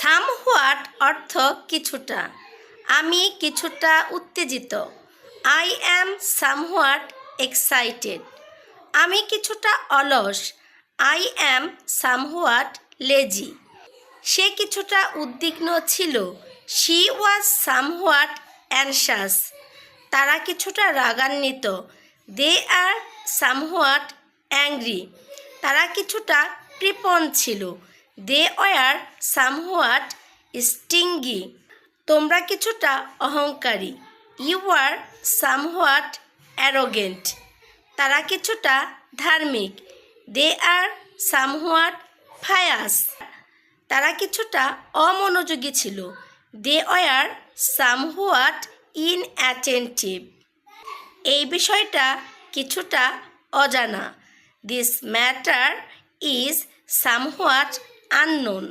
Somewhat অর্থ কিছুটা। আমি কিছুটা উত্তেজিত। I am somewhat excited. আমি কিছুটা অলস। I am somewhat lazy. সে কিছুটা উদ্বিগ্ন ছিল। She was somewhat anxious. তারা কিছুটা রাগান্বিত। They are somewhat angry. তারা কিছুটা কৃপণ ছিল। They were somewhat stingy. তোমরা কিছুটা অহংকারী। You are somewhat arrogant. তারা কিছুটা ধার্মিক। They are somewhat pious. তারা কিছুটা অমনোযোগী ছিল। They were somewhat inattentive. এই বিষয়টা কিছুটা অজানা। This matter is somewhat unknown.